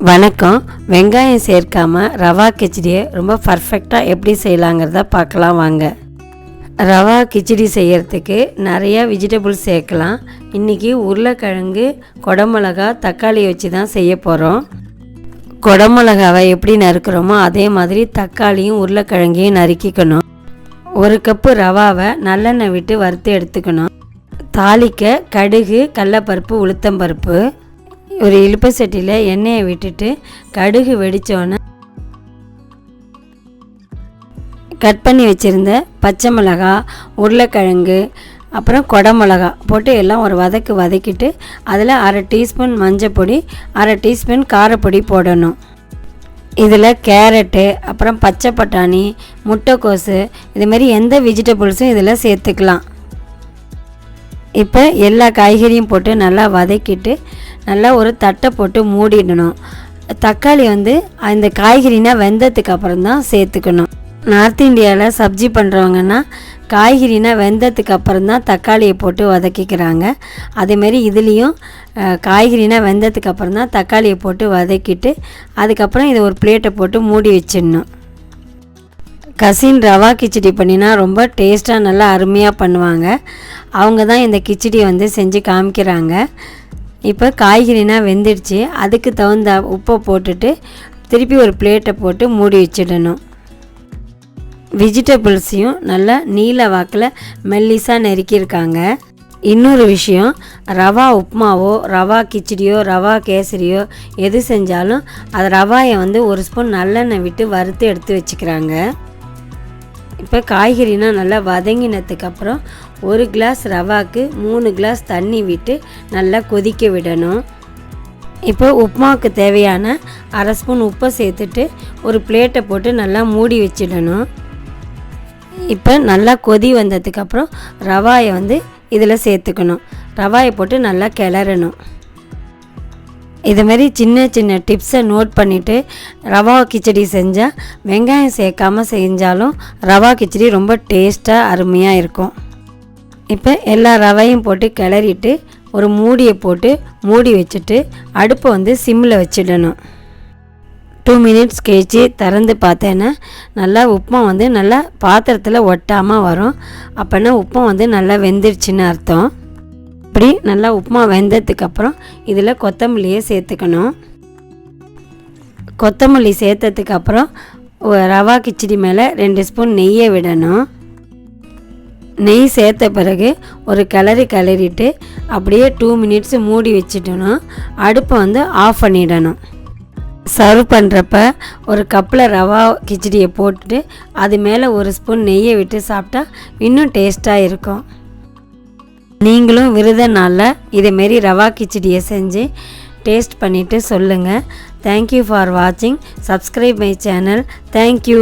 வணக்கம். வெங்காயம் சேர்க்காம ரவா கிச்சடியை ரொம்ப பர்ஃபெக்டாக எப்படி செய்யலாங்கிறத பார்க்கலாம் வாங்க. ரவா கிச்சடி செய்கிறதுக்கு நிறையா வெஜிடபிள்ஸ் சேர்க்கலாம். இன்றைக்கி உருளைக்கிழங்கு, குடமிளகா, தக்காளி வச்சு தான் செய்ய போகிறோம். குடமிளகாவை எப்படி நறுக்கிறோமோ அதே மாதிரி தக்காளியும் உருளைக்கிழங்கையும் நறுக்கிக்கணும். 1 கப்பு ரவாவை நல்லெண்ணெய் விட்டு வறுத்து எடுத்துக்கணும். தாளிக்க கடுகு, கடலைப்பருப்பு, உளுத்தம்பருப்பு. ஒரு இழுப்பு சட்டியில் எண்ணெயை விட்டுட்டு கடுகு வெடித்தோன்னே கட் பண்ணி வச்சுருந்த பச்சை மிளகா, உருளைக்கிழங்கு, அப்புறம் குடமிளகா போட்டு எல்லாம் ஒரு வதக்கிட்டு அதில் 1/2 டீஸ்பூன் மஞ்சள் பொடி, 1/2 டீஸ்பூன் காரப்பொடி போடணும். இதில் கேரட்டு, அப்புறம் பச்சை பட்டாணி, முட்டைக்கோசு, இதுமாரி எந்த வெஜிடபிள்ஸும் இதில் சேர்த்துக்கலாம். இப்போ எல்லா காய்கறியும் போட்டு நல்லா வதக்கிட்டு நல்லா ஒரு தட்டை போட்டு மூடிடணும். தக்காளி அந்த காய்கறினா வெந்ததுக்கு அப்புறம் தான் சேர்த்துக்கணும். நார்த் இந்தியாவில் சப்ஜி பண்ணுறவங்கன்னா காய்கறினா வெந்ததுக்கு அப்புறம் தான் தக்காளியை போட்டு வதக்கிக்கிறாங்க. அதேமாரி இதுலேயும் காய்கறினா வெந்ததுக்கு அப்புறம் தான் தக்காளியை போட்டு வதக்கிட்டு அதுக்கப்புறம் இதை ஒரு பிளேட்டை போட்டு மூடி வச்சிடணும். கசின் ரவா கிச்சடி பண்ணினா ரொம்ப டேஸ்ட்டாக நல்லா அருமையாக பண்ணுவாங்க. அவங்க தான் இந்த கிச்சடி செஞ்சு காமிக்கிறாங்க. இப்போ காய்கறினா வெந்துடுச்சு. அதுக்கு தகுந்த உப்பை போட்டுட்டு திருப்பி ஒரு பிளேட்டை போட்டு மூடி வச்சிடணும். வெஜிடபிள்ஸையும் நல்லா நீல வாக்கில் மெல்லிஸாக நறுக்கியிருக்காங்க. இன்னொரு விஷயம், ரவா உப்புமாவோ ரவா கிச்சடியோ ரவா கேசரியோ எது செஞ்சாலும் அது ரவாயை 1 ஸ்பூன் நல்லெண்ணெய் விட்டு வறுத்து எடுத்து வச்சுக்கிறாங்க. இப்போ காய்கறினா நல்லா வதங்கினதுக்கப்புறம் 1 கிளாஸ் ரவாவுக்கு 3 கிளாஸ் தண்ணி விட்டு நல்லா கொதிக்க விடணும். இப்போ உப்புமாவுக்கு தேவையான 1/2 ஸ்பூன் உப்பை சேர்த்துட்டு ஒரு பிளேட்டை போட்டு நல்லா மூடி வச்சிடணும். இப்போ நல்லா கொதி வந்ததுக்கப்புறம் ரவாயை இதில் சேர்த்துக்கணும். ரவாயை போட்டு நல்லா கிளறணும். இதுமாரி சின்ன சின்ன டிப்ஸை நோட் பண்ணிவிட்டு ரவா கிச்சடி செஞ்சால் வெங்காயம் சேர்க்காமல் செஞ்சாலும் ரவா கிச்சடி ரொம்ப டேஸ்ட்டாக அருமையாக இருக்கும். இப்போ எல்லா ரவையும் போட்டு கிளறிட்டு ஒரு மூடியை போட்டு மூடி வச்சுட்டு அடுப்பை சிம்மில் வச்சிடணும். 2 மினிட்ஸ் கழிச்சு திறந்து பார்த்தேன்னா நல்லா உப்புமா நல்லா பாத்திரத்தில் ஒட்டாமல் வரும். அப்போனா உப்புமா நல்லா வெந்துருச்சுன்னு அர்த்தம். இப்படி நல்லா உப்புமா வெந்ததுக்கப்புறம் இதில் கொத்தமல்லியை சேர்த்துக்கணும். கொத்தமல்லி சேர்த்ததுக்கப்புறம் ரவா கிச்சடி மேலே 2 ஸ்பூன் நெய்யை விடணும். நெய் சேர்த்த பிறகு ஒரு கிளறிட்டு அப்படியே 2 மினிட்ஸ் மூடி வச்சிட்டணும். அடுப்பை ஆஃப் பண்ணிடணும். சர்வ் பண்ணுறப்ப ஒரு கப்பில் ரவா கிச்சடியை போட்டுட்டு அது மேலே 1 ஸ்பூன் நெய்யை விட்டு சாப்பிட்டா இன்னும் டேஸ்ட்டாக இருக்கும். நீங்களும் விரத நாளில் இதேமாரி ரவா கிச்சடியை செஞ்சு டேஸ்ட் பண்ணிவிட்டு சொல்லுங்கள். தேங்க்யூ ஃபார் வாட்சிங். Subscribe my channel. தேங்க்யூ.